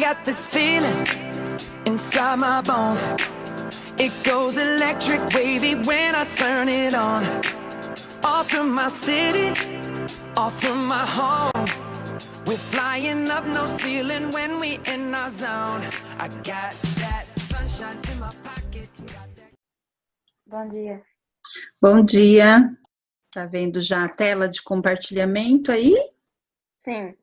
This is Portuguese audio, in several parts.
got this feeling inside my bones. It goes electric wavy when I turn it on. Off from my city, off from my home. We're flying up no ceiling when we in our zone. I got that sunshine in my pocket. Bom dia. Bom dia. Tá vendo já a tela de compartilhamento aí? Sim.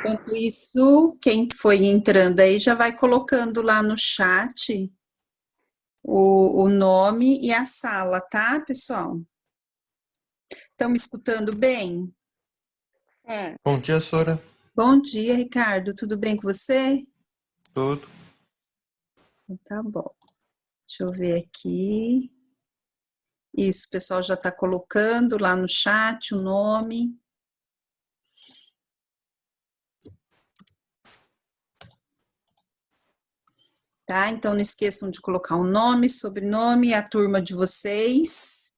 Enquanto isso, quem foi entrando aí já vai colocando lá no chat o nome e a sala, tá, pessoal? Estão me escutando bem? Sim. Bom dia, Sora. Bom dia, Ricardo. Tudo bem com você? Tudo. Tá bom. Deixa eu ver aqui. Isso, o pessoal já está colocando lá no chat o nome. Tá? Então, não esqueçam de colocar o nome, sobrenome e a turma de vocês.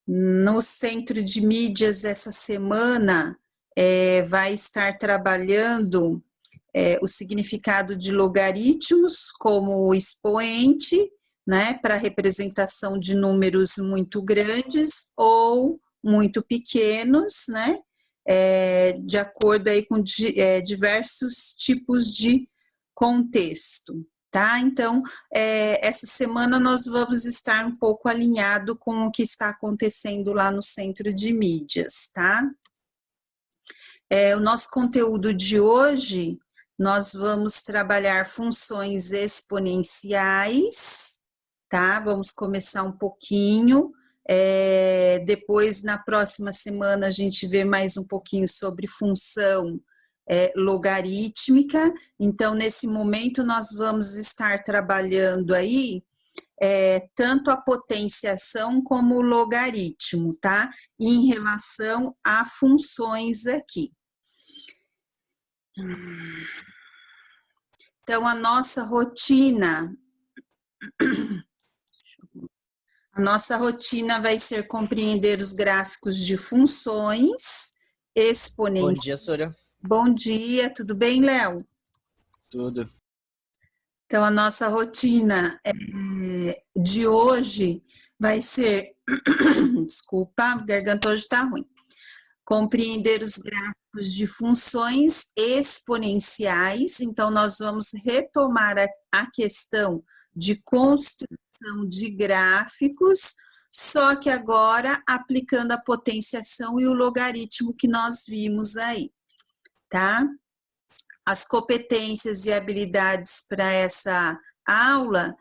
No Centro de Mídias, essa semana, vai estar trabalhando o significado de logaritmos como expoente, né, para representação de números muito grandes ou muito pequenos, né, de acordo aí com diversos tipos de contexto, tá? Então, essa semana nós vamos estar um pouco alinhado com o que está acontecendo lá no Centro de Mídias, tá? O nosso conteúdo de hoje, nós vamos trabalhar funções exponenciais, tá? Vamos começar um pouquinho, depois na próxima semana a gente vê mais um pouquinho sobre função logarítmica. Então, nesse momento, nós vamos estar trabalhando aí tanto a potenciação como o logaritmo, tá? Em relação a funções aqui. Então, a nossa rotina vai ser compreender os gráficos de funções exponenciais. Bom dia, Sora. Bom dia, tudo bem, Léo? Tudo. Então, a nossa rotina de hoje vai ser... Desculpa, a garganta hoje está ruim. Compreender os gráficos de funções exponenciais. Então, nós vamos retomar a questão de construção de gráficos, só que agora aplicando a potenciação e o logaritmo que nós vimos aí, tá? As competências e habilidades para essa aula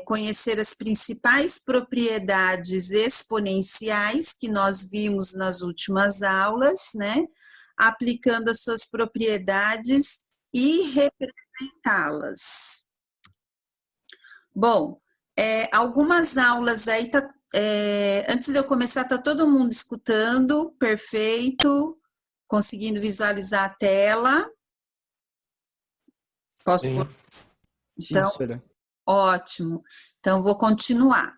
conhecer as principais propriedades exponenciais que nós vimos nas últimas aulas, né? Aplicando as suas propriedades e representá-las. Bom, algumas aulas aí, antes de eu começar, tá todo mundo escutando, perfeito, conseguindo visualizar a tela. Posso? Sim. Então, Sim, Sora. ótimo. Então, vou continuar.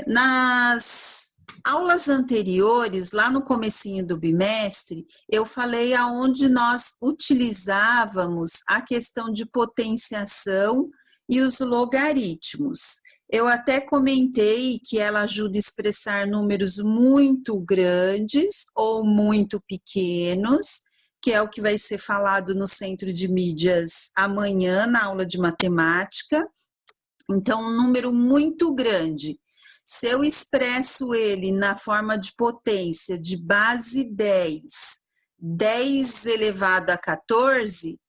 Nas aulas anteriores, lá no comecinho do bimestre, eu falei aonde nós utilizávamos a questão de potenciação e os logaritmos. Eu até comentei que ela ajuda a expressar números muito grandes ou muito pequenos, que é o que vai ser falado no Centro de Mídias amanhã, na aula de matemática. Então, um número muito grande. Se eu expresso ele na forma de potência de base 10, 10 elevado a 14,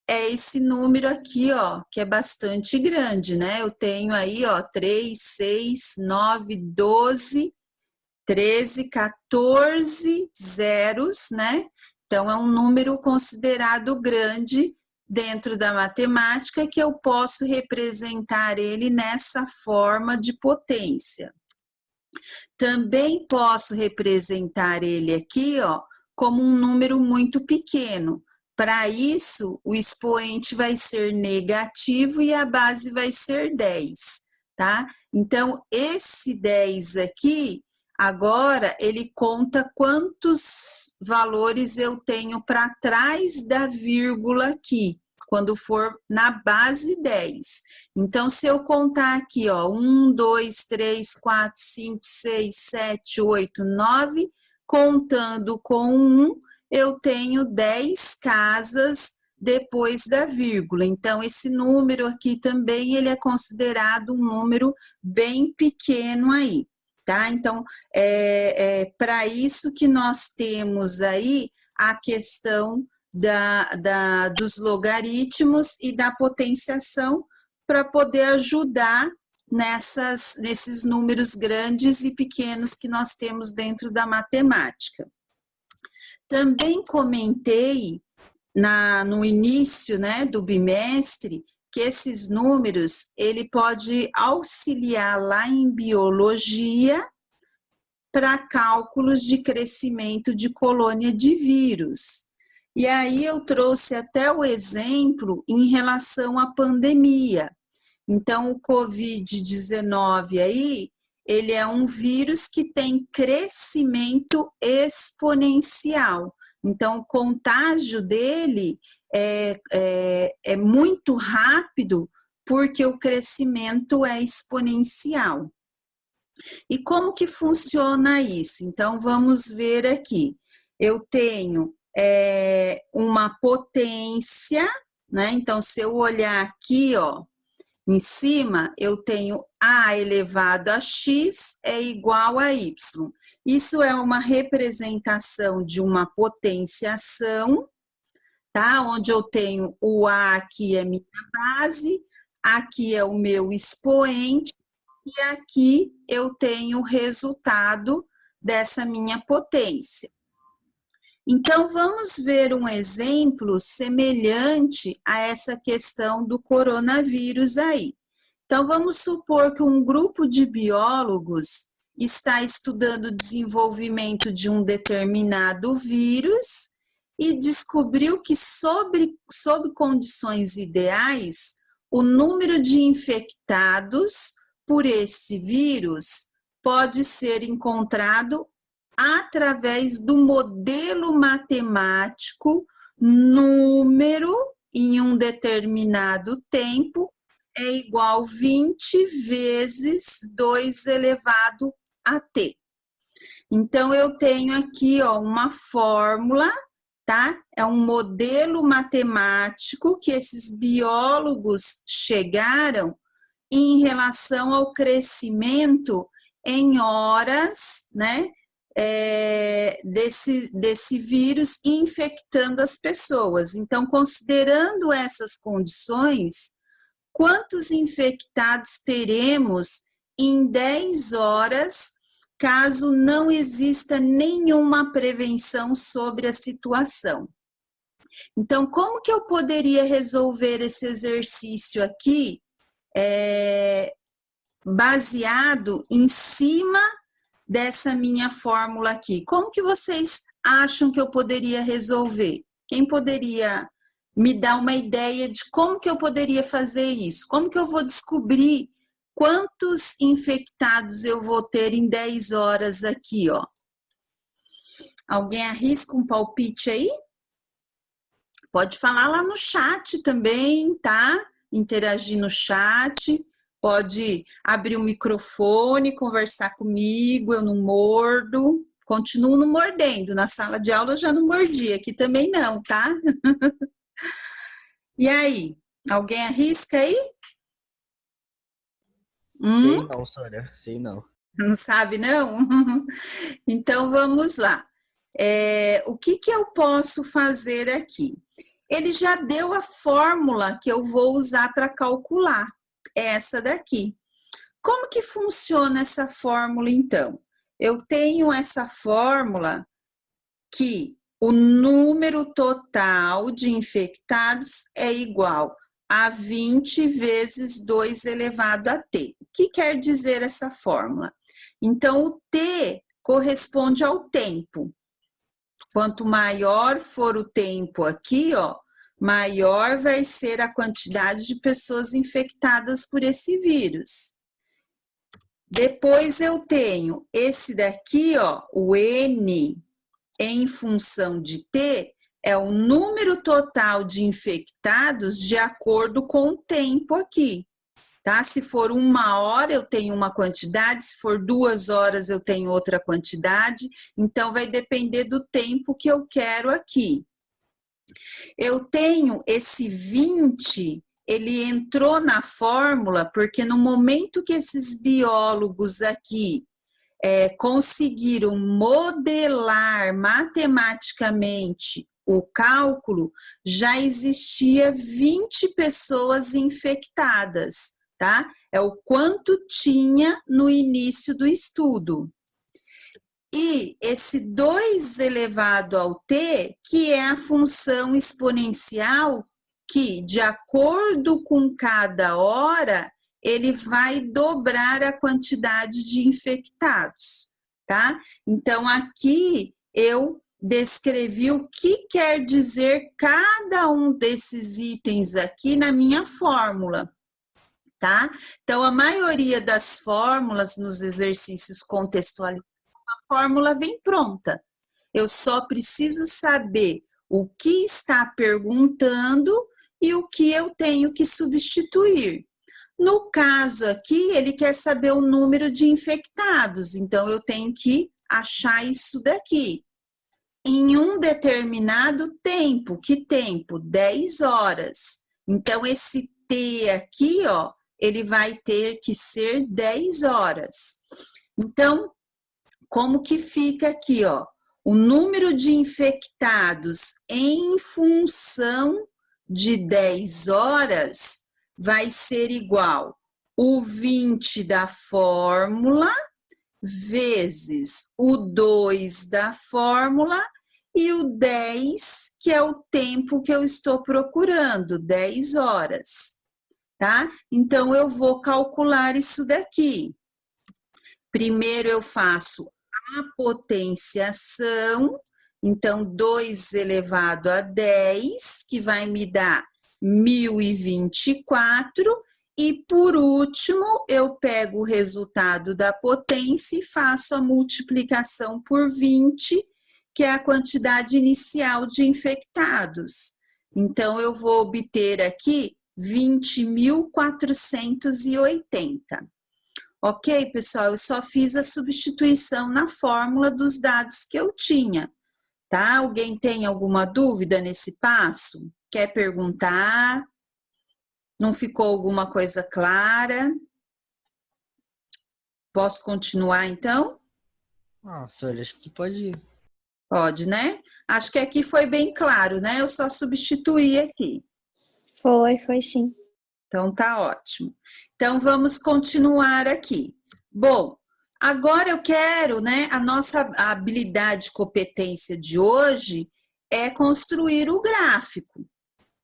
é esse número aqui, ó, que é bastante grande, né? Eu tenho aí, ó, 3, 6, 9, 12, 13, 14 zeros, né? Então, é um número considerado grande dentro da matemática que eu posso representar ele nessa forma de potência. Também posso representar ele aqui, ó, como um número muito pequeno. Para isso, o expoente vai ser negativo e a base vai ser 10, tá? Então, esse 10 aqui, Agora, ele conta quantos valores eu tenho para trás da vírgula aqui, quando for na base 10. Então, se eu contar aqui, ó, 1, 2, 3, 4, 5, 6, 7, 8, 9, contando com 1, eu tenho 10 casas depois da vírgula. Então, esse número aqui também, ele é considerado um número bem pequeno aí, tá? Então, para isso que nós temos aí a questão dos logaritmos e da potenciação para poder ajudar nesses números grandes e pequenos que nós temos dentro da matemática. Também comentei no início, né, do bimestre, que esses números, ele pode auxiliar lá em biologia para cálculos de crescimento de colônia de vírus. E aí eu trouxe até o exemplo em relação à pandemia. Então, o Covid-19 aí, ele é um vírus que tem crescimento exponencial. Então, o contágio dele é muito rápido porque o crescimento é exponencial. E como que funciona isso? Então, vamos ver aqui. Eu tenho uma potência, né? Então, se eu olhar aqui, ó, em cima, eu tenho A elevado a X é igual a Y. Isso é uma representação de uma potenciação, tá? Onde eu tenho o A aqui é minha base, aqui é o meu expoente, e aqui eu tenho o resultado dessa minha potência. Então, vamos ver um exemplo semelhante a essa questão do coronavírus aí. Então, vamos supor que um grupo de biólogos está estudando o desenvolvimento de um determinado vírus e descobriu que, sob condições ideais, o número de infectados por esse vírus pode ser encontrado através do modelo matemático número em um determinado tempo é igual 20 vezes 2 elevado a t. Então, eu tenho aqui, ó, uma fórmula, tá? É um modelo matemático que esses biólogos chegaram em relação ao crescimento em horas, né? Desse vírus infectando as pessoas. Então, considerando essas condições, quantos infectados teremos em 10 horas, caso não exista nenhuma prevenção sobre a situação? Então, como que eu poderia resolver esse exercício aqui, baseado em cima dessa minha fórmula aqui? Como que vocês acham que eu poderia resolver? Quem poderia me dar uma ideia de como que eu poderia fazer isso? Como que eu vou descobrir quantos infectados eu vou ter em 10 horas aqui, ó? Alguém arrisca um palpite aí? Pode falar lá no chat também, tá? Interagir no chat. Pode abrir o microfone, conversar comigo, eu não mordo. Continuo não mordendo. Na sala de aula eu já não mordi, aqui também não, tá? E aí, alguém arrisca aí? Sei não, Sônia, sei não. Não sabe, não? Então, vamos lá. O que eu posso fazer aqui? Ele já deu a fórmula que eu vou usar para calcular. Essa daqui. Como que funciona essa fórmula, então? Eu tenho essa fórmula que o número total de infectados é igual a 20 vezes 2 elevado a t. O que quer dizer essa fórmula? Então, o t corresponde ao tempo. Quanto maior for o tempo aqui, ó, maior vai ser a quantidade de pessoas infectadas por esse vírus. Depois eu tenho esse daqui, ó, o N em função de T, é o número total de infectados de acordo com o tempo aqui, tá? Se for 1 hora, eu tenho uma quantidade, se for 2 horas, eu tenho outra quantidade, então vai depender do tempo que eu quero aqui. Eu tenho esse 20, ele entrou na fórmula porque no momento que esses biólogos aqui conseguiram modelar matematicamente o cálculo, já existia 20 pessoas infectadas, tá? É o quanto tinha no início do estudo. E esse 2 elevado ao t, que é a função exponencial que, de acordo com cada hora, ele vai dobrar a quantidade de infectados, tá? Então, aqui eu descrevi o que quer dizer cada um desses itens aqui na minha fórmula, tá? Então, a maioria das fórmulas nos exercícios contextualizados, a fórmula vem pronta. Eu só preciso saber o que está perguntando e o que eu tenho que substituir. No caso aqui, ele quer saber o número de infectados, então eu tenho que achar isso daqui. Em um determinado tempo, que tempo? 10 horas. Então, esse T aqui, ó, ele vai ter que ser 10 horas. Então, como que fica aqui, ó? O número de infectados em função de 10 horas vai ser igual o 20 da fórmula vezes o 2 da fórmula e o 10, que é o tempo que eu estou procurando, 10 horas, tá? Então, eu vou calcular isso daqui. Primeiro, eu faço a potenciação, então, 2 elevado a 10, que vai me dar 1024, e por último, eu pego o resultado da potência e faço a multiplicação por 20, que é a quantidade inicial de infectados. Então, eu vou obter aqui 20.480. Ok, pessoal? Eu só fiz a substituição na fórmula dos dados que eu tinha, tá? Alguém tem alguma dúvida nesse passo? Quer perguntar? Não ficou alguma coisa clara? Posso continuar, então? Nossa, olha, acho que pode ir. Pode, né? Acho que aqui foi bem claro, né? Eu só substituí aqui. Foi sim. Então, tá ótimo. Então, vamos continuar aqui. Bom, agora eu quero, né? A nossa habilidade, competência de hoje é construir o gráfico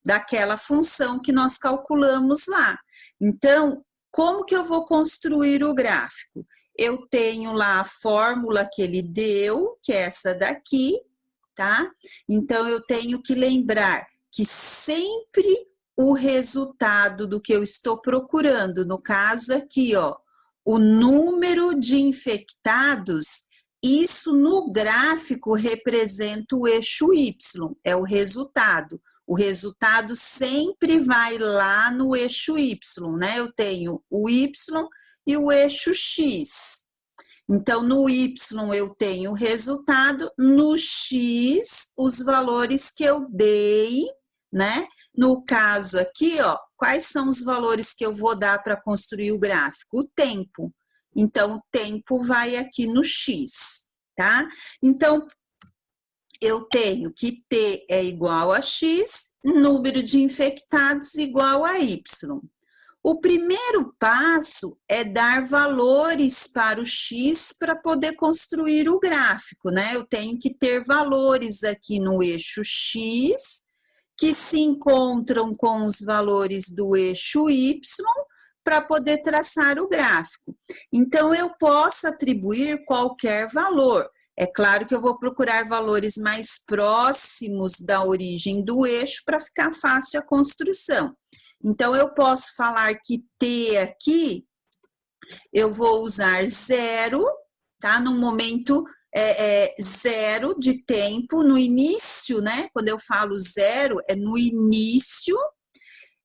daquela função que nós calculamos lá. Então, como que eu vou construir o gráfico? Eu tenho lá a fórmula que ele deu, que é essa daqui, tá? Então, eu tenho que lembrar que sempre o resultado do que eu estou procurando, no caso aqui, ó, o número de infectados, isso no gráfico representa o eixo Y, é o resultado. O resultado sempre vai lá no eixo Y, né? Eu tenho o Y e o eixo X. Então, no Y eu tenho o resultado, no X, os valores que eu dei, né? No caso aqui, ó, quais são os valores que eu vou dar para construir o gráfico? O tempo. Então, o tempo vai aqui no X, tá? Então, eu tenho que T é igual a X, número de infectados igual a Y. O primeiro passo é dar valores para o X para poder construir o gráfico, né? Eu tenho que ter valores aqui no eixo X, que se encontram com os valores do eixo Y, para poder traçar o gráfico. Então, eu posso atribuir qualquer valor. É claro que eu vou procurar valores mais próximos da origem do eixo para ficar fácil a construção. Então, eu posso falar que T aqui Eu vou usar 0, tá? No momento zero de tempo, no início, né? Quando eu falo 0, é no início.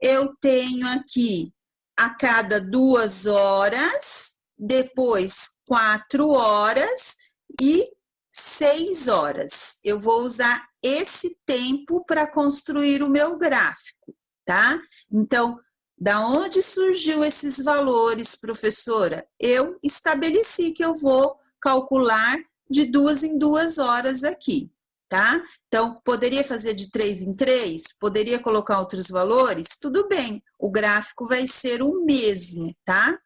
Eu tenho aqui a cada 2 horas, depois 4 horas e 6 horas. Eu vou usar esse tempo para construir o meu gráfico, tá? Então, da onde surgiu esses valores, professora? Eu estabeleci que eu vou calcular de 2 em 2 horas aqui, tá? Então, poderia fazer de 3 em 3? Poderia colocar outros valores? Tudo bem, o gráfico vai ser o mesmo, tá?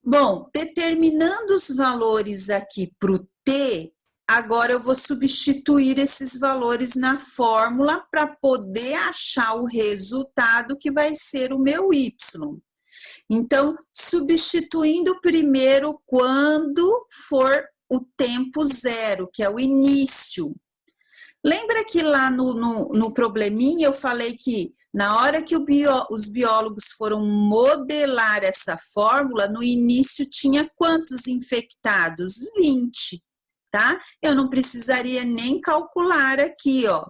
Bom, determinando os valores aqui para o T, agora eu vou substituir esses valores na fórmula para poder achar o resultado que vai ser o meu Y. Então, substituindo primeiro quando for o tempo 0, que é o início. Lembra que lá no probleminha eu falei que na hora que os biólogos foram modelar essa fórmula, no início tinha quantos infectados? 20, tá? Eu não precisaria nem calcular aqui, ó,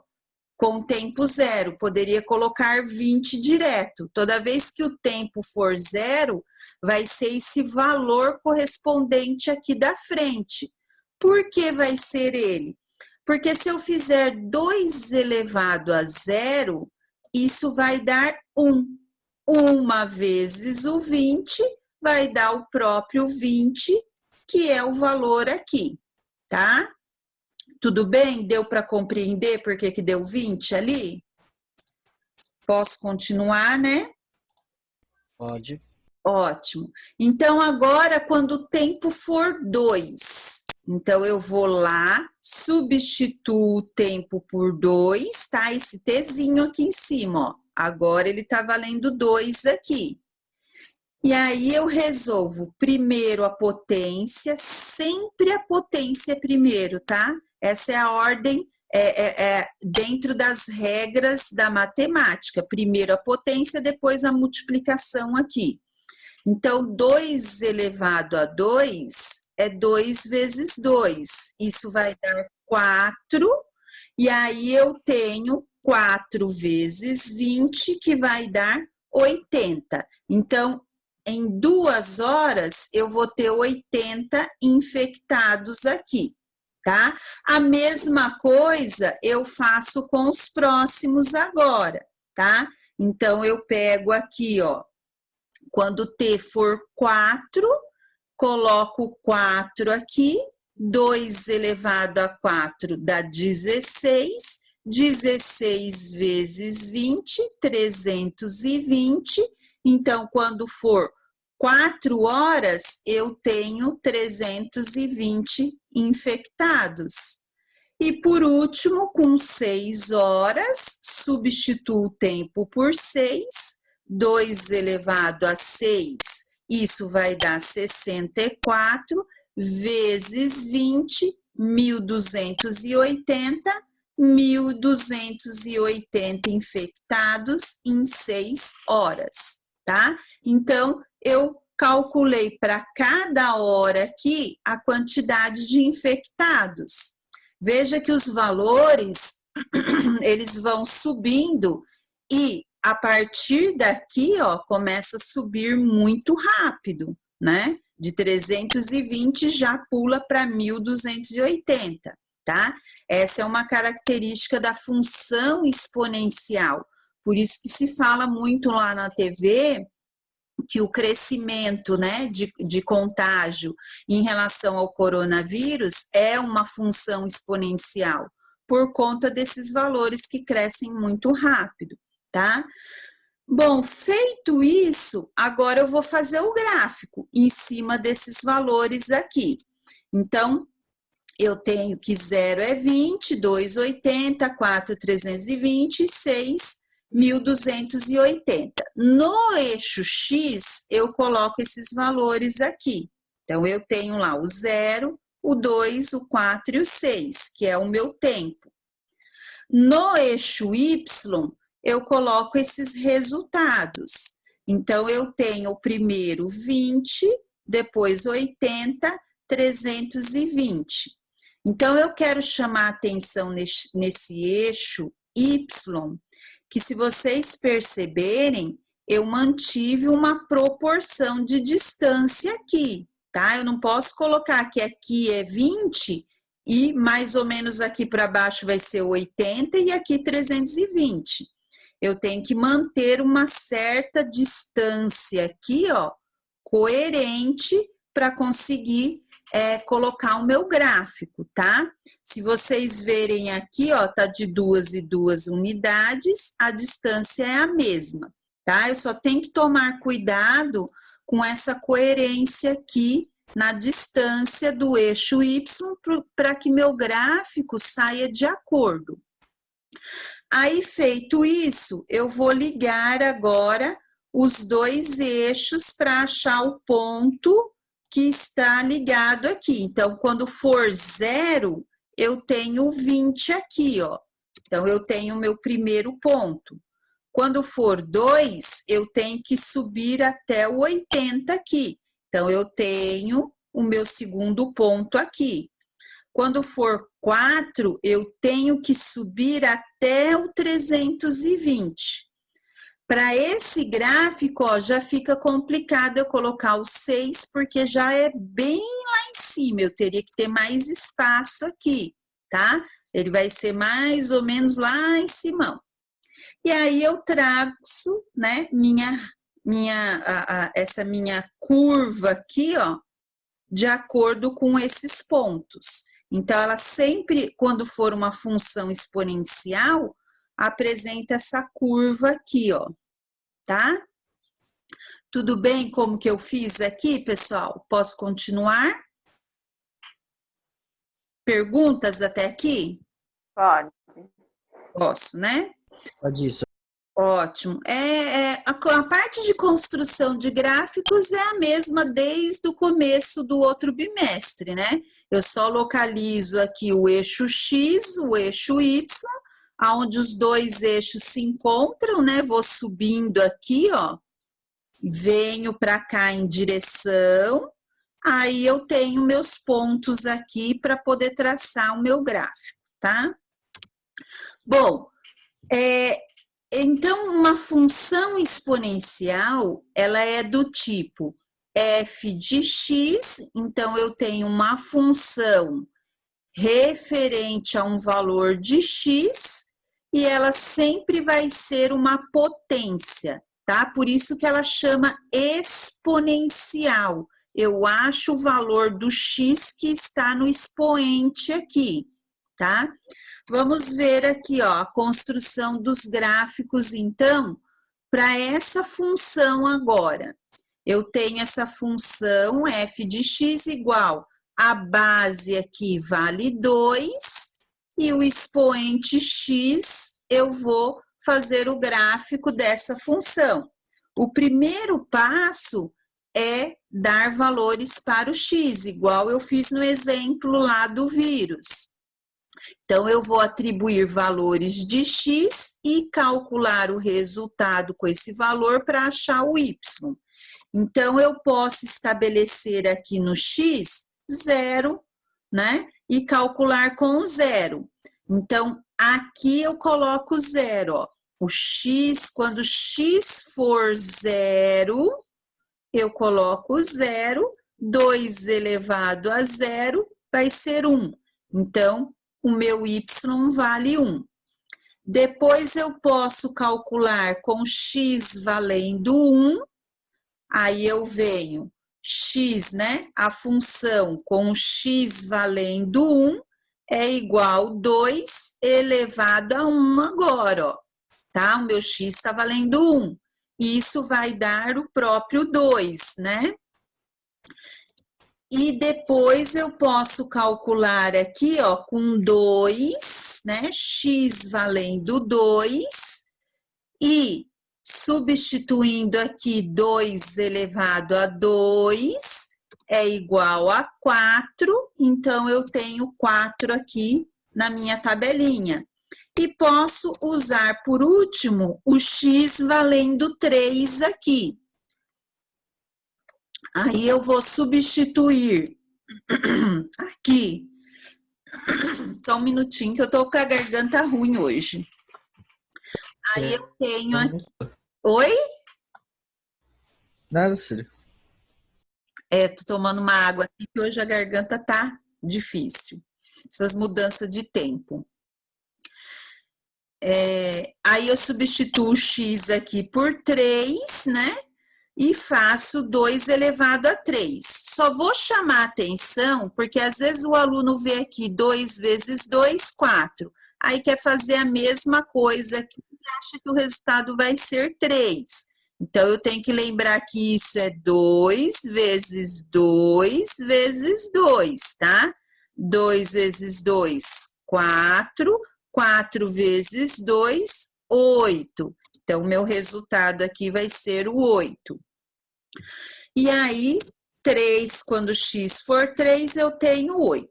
com tempo 0, poderia colocar 20 direto. Toda vez que o tempo for 0, vai ser esse valor correspondente aqui da frente. Por que vai ser ele? Porque se eu fizer 2 elevado a 0, isso vai dar 1. 1 vezes o 20 vai dar o próprio 20, que é o valor aqui, tá? Tudo bem? Deu para compreender por que deu 20 ali? Posso continuar, né? Pode. Ótimo. Então, agora, quando o tempo for 2, então eu vou lá, substituo o tempo por 2, tá? Esse Tzinho aqui em cima, ó. Agora ele tá valendo 2 aqui. E aí eu resolvo primeiro a potência, sempre a potência primeiro, tá? Essa é a ordem dentro das regras da matemática. Primeiro a potência, depois a multiplicação aqui. Então, 2 elevado a 2 é 2 vezes 2. Isso vai dar 4. E aí eu tenho 4 vezes 20, que vai dar 80. Então, em 2 horas, eu vou ter 80 infectados aqui, tá? A mesma coisa eu faço com os próximos agora, tá? Então, eu pego aqui, ó, quando T for 4, coloco 4 aqui, 2 elevado a 4 dá 16, 16 vezes 20, 320. Então, quando for 4 horas, eu tenho 320 infectados. E por último, com 6 horas, substituo o tempo por 6, 2 elevado a 6, isso vai dar 64, vezes 20, 1.280, 1.280 infectados em 6 horas, tá? Então, eu calculei para cada hora aqui a quantidade de infectados. Veja que os valores, eles vão subindo e a partir daqui, ó, começa a subir muito rápido, né? De 320 já pula para 1.280, tá? Essa é uma característica da função exponencial. Por isso que se fala muito lá na TV que o crescimento, né, de contágio em relação ao coronavírus é uma função exponencial, por conta desses valores que crescem muito rápido, tá? Bom, feito isso, agora eu vou fazer o gráfico em cima desses valores aqui. Então, eu tenho que 0 é 20, 2, 80, 4, 320, 6, 1.280. No eixo X, eu coloco esses valores aqui. Então, eu tenho lá o 0, o 2, o 4 e o 6, que é o meu tempo. No eixo Y, eu coloco esses resultados. Então, eu tenho o primeiro 20, depois 80, 320. Então, eu quero chamar a atenção nesse eixo Y, que se vocês perceberem, eu mantive uma proporção de distância aqui, tá? Eu não posso colocar que aqui é 20 e mais ou menos aqui para baixo vai ser 80 e aqui 320. Eu tenho que manter uma certa distância aqui, ó, coerente para conseguir colocar o meu gráfico, tá? Se vocês verem aqui, ó, tá de 2 e 2 unidades, a distância é a mesma, tá? Eu só tenho que tomar cuidado com essa coerência aqui na distância do eixo Y para que meu gráfico saia de acordo. Aí, feito isso, eu vou ligar agora os dois eixos para achar o ponto que está ligado aqui. Então, quando for 0, eu tenho 20 aqui, ó. Então, eu tenho o meu primeiro ponto. Quando for 2, eu tenho que subir até o 80 aqui. Então, eu tenho o meu segundo ponto aqui. Quando for 4, eu tenho que subir até o 320. Para esse gráfico, ó, já fica complicado eu colocar o 6, porque já é bem lá em cima. Eu teria que ter mais espaço aqui, tá? Ele vai ser mais ou menos lá em cima. E aí eu traço, né, essa minha curva aqui, ó, de acordo com esses pontos. Então, ela sempre, quando for uma função exponencial, apresenta essa curva aqui, ó, tá? Tudo bem como que eu fiz aqui, pessoal? Posso continuar? Perguntas até aqui? Pode. Posso, né? Pode isso. Ótimo. A parte de construção de gráficos é a mesma desde o começo do outro bimestre, né? Eu só localizo aqui o eixo X, o eixo Y, onde os dois eixos se encontram, né? Vou subindo aqui, ó, venho para cá em direção, aí eu tenho meus pontos aqui para poder traçar o meu gráfico, tá? Bom, então, uma função exponencial, ela é do tipo f de x, então eu tenho uma função referente a um valor de x e ela sempre vai ser uma potência, tá? Por isso que ela chama exponencial. Eu acho o valor do x que está no expoente aqui, tá? Vamos ver aqui, ó, a construção dos gráficos, então, para essa função agora. Eu tenho essa função f de x igual a base aqui vale 2 e o expoente x eu vou fazer o gráfico dessa função. O primeiro passo é dar valores para o x, igual eu fiz no exemplo lá do vírus. Então, eu vou atribuir valores de x e calcular o resultado com esse valor para achar o y. Então, eu posso estabelecer aqui no x 0, né? E calcular com o 0. Então, aqui eu coloco 0, ó. O x, quando x for 0, eu coloco 0, 2 elevado a 0 vai ser 1. Então, o meu y vale 1. Depois eu posso calcular com x valendo 1, aí eu venho x, né? A função com x valendo 1 é igual a 2 elevado a 1 agora, ó. Tá? O meu x está valendo 1. Isso vai dar o próprio 2, né? E depois eu posso calcular aqui, ó, com 2, né? X valendo 2 e substituindo aqui 2 elevado a 2 é igual a 4, então eu tenho 4 aqui na minha tabelinha. E posso usar, por último, o x valendo 3 aqui. Aí eu vou substituir aqui. Só um minutinho que eu tô com a garganta ruim hoje. Aí eu tenho aqui. Oi? Nada, Círio. Tô tomando uma água aqui que hoje a garganta tá difícil. Essas mudanças de tempo. Aí eu substituo o x aqui por 3, né? E faço 2 elevado a 3. Só vou chamar atenção, porque às vezes o aluno vê aqui 2 vezes 2, 4. Aí quer fazer a mesma coisa aqui e acha que o resultado vai ser 3. Então, eu tenho que lembrar que isso é 2 vezes 2 vezes 2, tá? 2 vezes 2, 4. 4 vezes 2, 8. Então, meu resultado aqui vai ser o 8. E aí, 3, quando x for 3, eu tenho 8.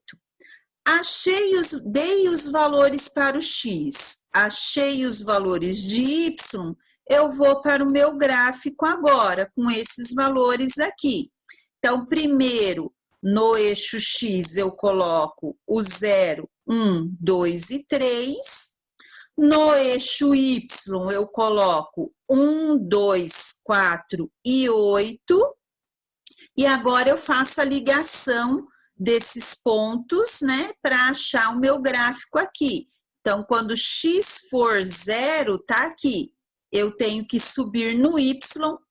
Dei os valores para o x, achei os valores de y, eu vou para o meu gráfico agora, com esses valores aqui. Então, primeiro, no eixo x, eu coloco o 0, 1, 2 e 3. No eixo y, eu coloco 1, 2, 4 e 8. E agora eu faço a ligação desses pontos, né, para achar o meu gráfico aqui. Então, quando x for 0, tá aqui. Eu tenho que subir no y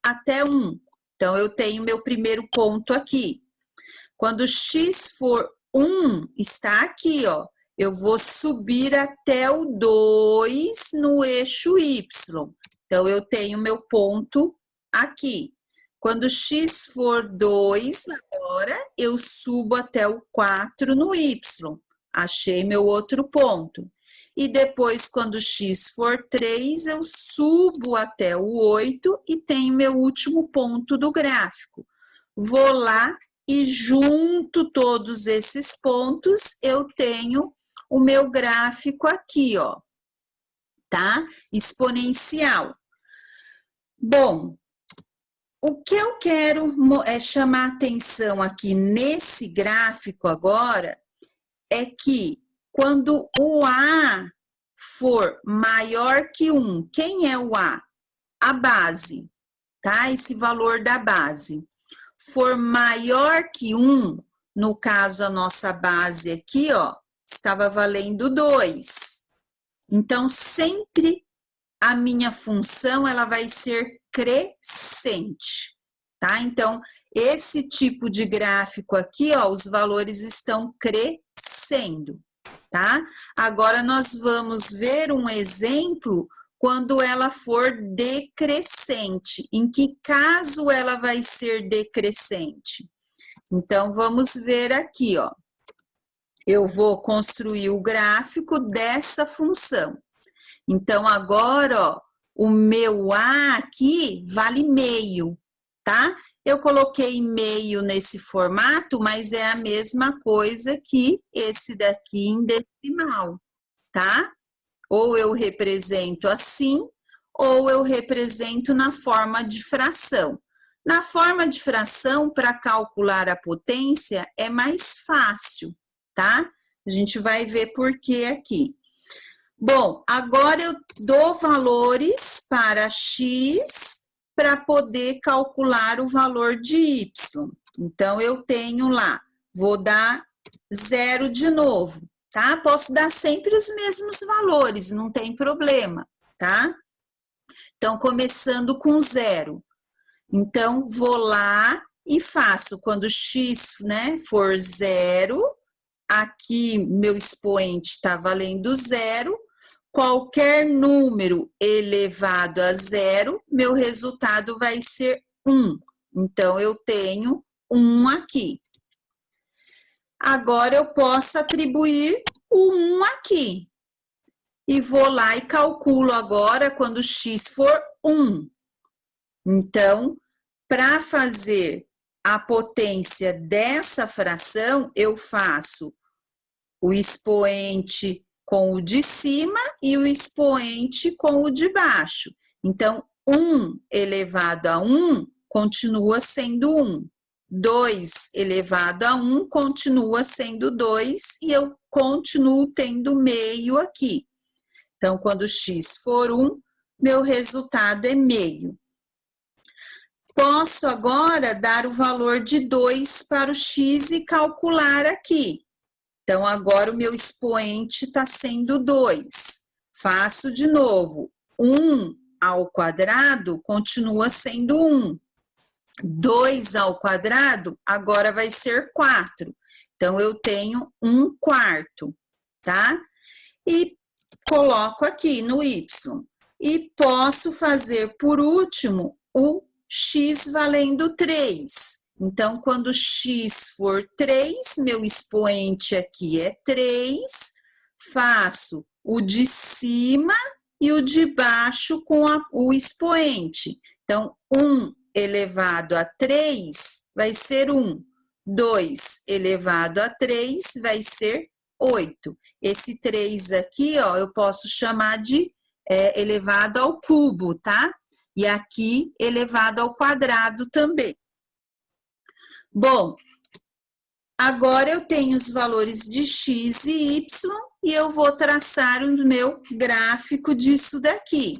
até 1. Então, eu tenho meu primeiro ponto aqui. Quando x for 1, está aqui, ó. Eu vou subir até o 2 no eixo y. Então, eu tenho meu ponto aqui. Quando x for 2, agora, eu subo até o 4 no y. Achei meu outro ponto. E depois, quando x for 3, eu subo até o 8 e tenho meu último ponto do gráfico. Vou lá e junto todos esses pontos, eu tenho o meu gráfico aqui, ó, tá? Exponencial. Bom, o que eu quero chamar atenção aqui nesse gráfico agora é que quando o A for maior que 1, quem é o A? A base, tá? Esse valor da base. For maior que 1, no caso a nossa base aqui, ó, estava valendo 2. Então, sempre a minha função, ela vai ser crescente, tá? Então, esse tipo de gráfico aqui, ó, os valores estão crescendo, tá? Agora, nós vamos ver um exemplo quando ela for decrescente. Em que caso ela vai ser decrescente? Então, vamos ver aqui, ó. Eu vou construir o gráfico dessa função. Então, agora, ó, o meu A aqui vale meio, tá? Eu coloquei meio nesse formato, mas é a mesma coisa que esse daqui em decimal, tá? Ou eu represento assim, ou eu represento na forma de fração. Na forma de fração, para calcular a potência, é mais fácil, tá? A gente vai ver por que aqui. Bom, agora eu dou valores para x para poder calcular o valor de y. Então, eu tenho lá, vou dar 0 de novo, tá? Posso dar sempre os mesmos valores, não tem problema, tá? Então, começando com 0. Então, vou lá e faço, quando x, né, for 0, aqui meu expoente está valendo 0, qualquer número elevado a 0, meu resultado vai ser 1. Então, eu tenho 1 aqui. Agora, eu posso atribuir o 1 aqui. E vou lá e calculo agora quando x for 1. Então, para fazer a potência dessa fração, eu faço o expoente com o de cima e o expoente com o de baixo. Então, 1 elevado a 1 continua sendo 1. 2 elevado a 1 continua sendo 2 e eu continuo tendo meio aqui. Então, quando x for 1, meu resultado é meio. Posso agora dar o valor de 2 para o x e calcular aqui. Então, agora o meu expoente está sendo 2. Faço de novo. 1 ao quadrado continua sendo 1. 2 ao quadrado agora vai ser 4. Então, eu tenho 1/4, tá? E coloco aqui no y. E posso fazer, por último, o x valendo 3. Então, quando x for 3, meu expoente aqui é 3, faço o de cima e o de baixo com o expoente. Então, 1 elevado a 3 vai ser 1. 2 elevado a 3 vai ser 8. Esse 3 aqui, ó, eu posso chamar de elevado ao cubo, tá? E aqui, elevado ao quadrado também. Bom, agora eu tenho os valores de x e y e eu vou traçar o meu gráfico disso daqui.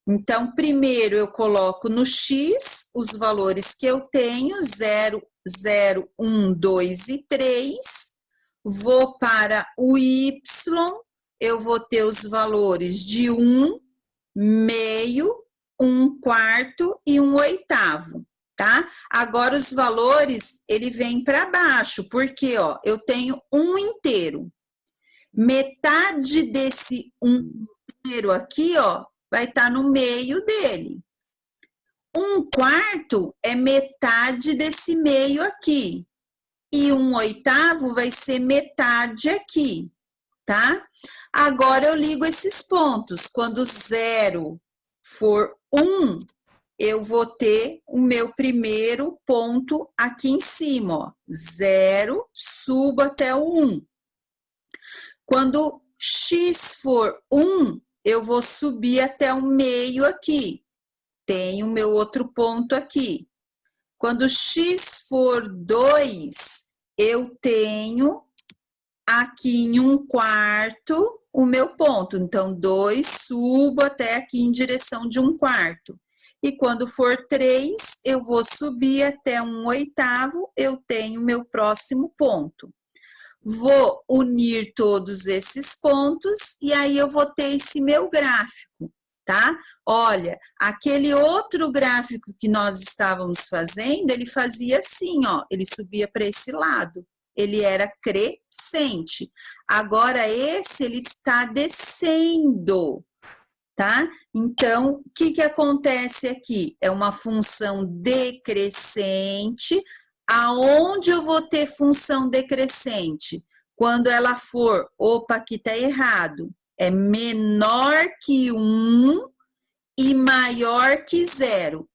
Então, primeiro eu coloco no x os valores que eu tenho, 0, 0, 1, 2 e 3. Vou para o y, eu vou ter os valores de 1, meio, 1/4 e 1/8, tá? Agora os valores, ele vem para baixo, porque, ó, eu tenho 1 inteiro. Metade desse 1 inteiro aqui, ó, vai estar no meio dele. 1/4 é metade desse meio aqui. E 1/8 vai ser metade aqui, tá? Agora eu ligo esses pontos. Quando 0 for 1, eu vou ter o meu primeiro ponto aqui em cima, ó. 0, subo até o 1. Quando x for 1, eu vou subir até o meio aqui. Tenho o meu outro ponto aqui. Quando x for 2, eu tenho aqui em 1/4 o meu ponto. Então, 2, subo até aqui em direção de 1/4. E quando for 3, eu vou subir até 1/8, eu tenho meu próximo ponto. Vou unir todos esses pontos e aí eu vou ter esse meu gráfico, tá? Olha, aquele outro gráfico que nós estávamos fazendo, ele fazia assim, ó, ele subia para esse lado. Ele era crescente. Agora, esse, ele está descendo, tá? Então, o que que acontece aqui? É uma função decrescente. Aonde eu vou ter função decrescente? Quando ela for, opa, aqui tá errado, é menor que 1 e maior que 0.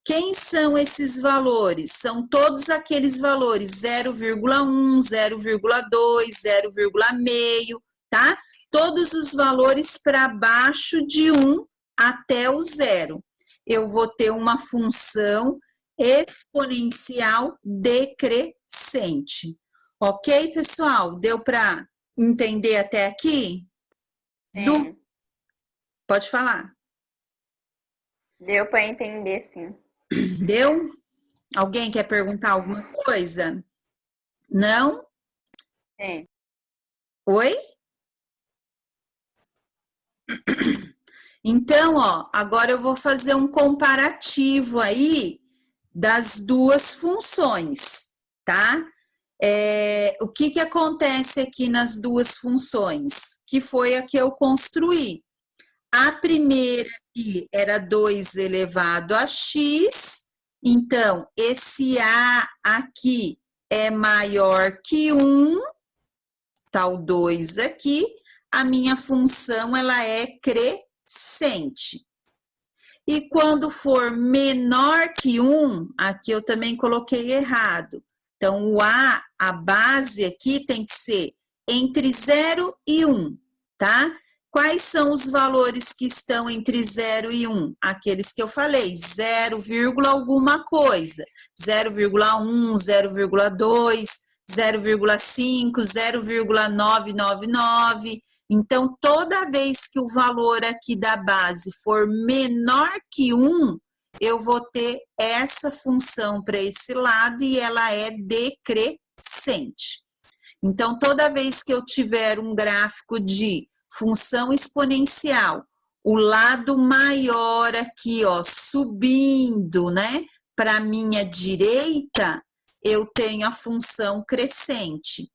Quem são esses valores? São todos aqueles valores 0,1, 0,2, 0,5, tá? Todos os valores para baixo de 1 até o 0. Eu vou ter uma função exponencial decrescente. Ok, pessoal? Deu para entender até aqui? Sim. Pode falar. Deu para entender, sim. Deu? Alguém quer perguntar alguma coisa? Não? Sim. Oi? Então, ó, agora eu vou fazer um comparativo aí das duas funções, tá? O que que acontece aqui nas duas funções? Que foi a que eu construí. A primeira aqui era 2 elevado a x, então esse a aqui é maior que 1, tá o 2 aqui, a minha função ela é crescente. E quando for menor que 1, aqui eu também coloquei errado. Então, a base aqui tem que ser entre 0 e 1, tá? Quais são os valores que estão entre 0 e 1? Aqueles que eu falei, 0, alguma coisa. 0,1, 0,2, 0,5, 0,999. Então, toda vez que o valor aqui da base for menor que 1, eu vou ter essa função para esse lado e ela é decrescente. Então, toda vez que eu tiver um gráfico de função exponencial, o lado maior aqui, ó, subindo, né, para a minha direita, eu tenho a função crescente.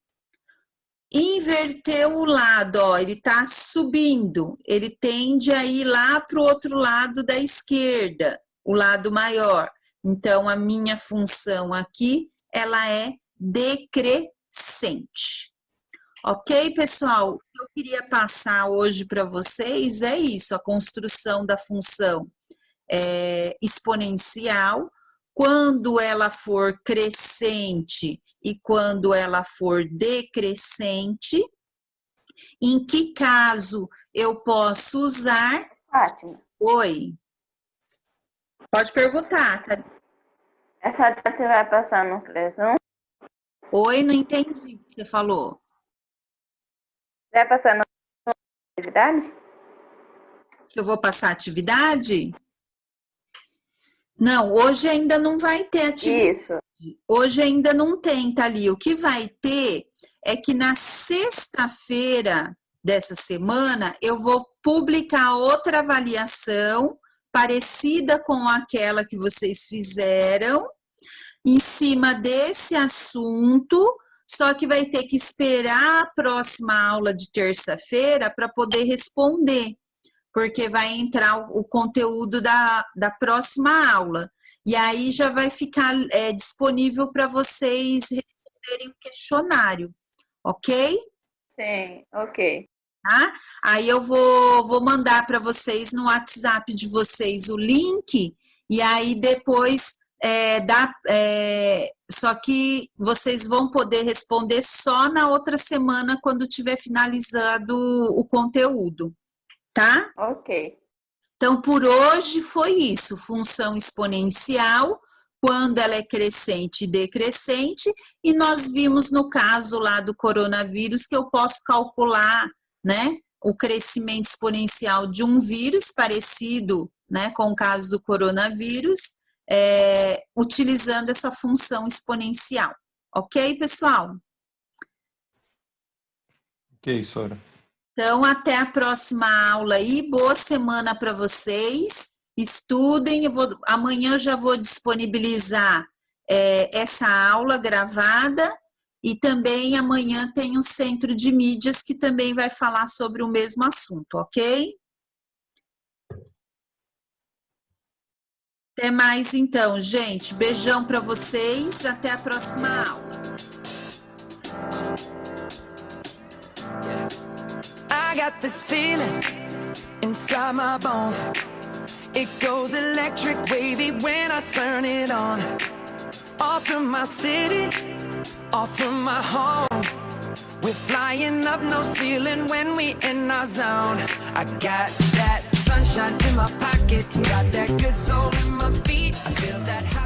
Inverteu o lado, ó, ele está subindo, ele tende a ir lá para o outro lado da esquerda, o lado maior. Então, a minha função aqui, ela é decrescente. Ok, pessoal? O que eu queria passar hoje para vocês é isso, a construção da função exponencial, quando ela for crescente e quando ela for decrescente, em que caso eu posso usar... Fátima, Oi? Pode perguntar. essa data você vai passar no Crescent? Oi, não entendi o que você falou. Vai passar na atividade? Se eu vou passar atividade? Não, hoje ainda não vai ter atividade. Isso. Hoje ainda não tem, Thalia. O que vai ter é que na sexta-feira dessa semana eu vou publicar outra avaliação parecida com aquela que vocês fizeram, em cima desse assunto, só que vai ter que esperar a próxima aula de terça-feira para poder responder, porque vai entrar o conteúdo da próxima aula. E aí já vai ficar disponível para vocês responderem o questionário, ok? Sim, ok. Tá? Aí eu vou mandar para vocês no WhatsApp de vocês o link, e aí depois só que vocês vão poder responder só na outra semana, quando tiver finalizado o conteúdo, tá? Ok. Então, por hoje foi isso, função exponencial, quando ela é crescente e decrescente, e nós vimos no caso lá do coronavírus que eu posso calcular, né, o crescimento exponencial de um vírus parecido, né, com o caso do coronavírus, utilizando essa função exponencial. Ok, pessoal? Ok, Sora. Então, até a próxima aula aí. Boa semana para vocês. Estudem. Amanhã eu já vou disponibilizar essa aula gravada. E também amanhã tem um centro de mídias que também vai falar sobre o mesmo assunto, ok? Até mais então, gente. Beijão para vocês. Até a próxima aula. I got this feeling inside my bones. It goes electric wavy when I turn it on. Off from my city, off from my home. We're flying up no ceiling when we in our zone. I got that sunshine in my pocket, got that good soul in my feet. I feel that high.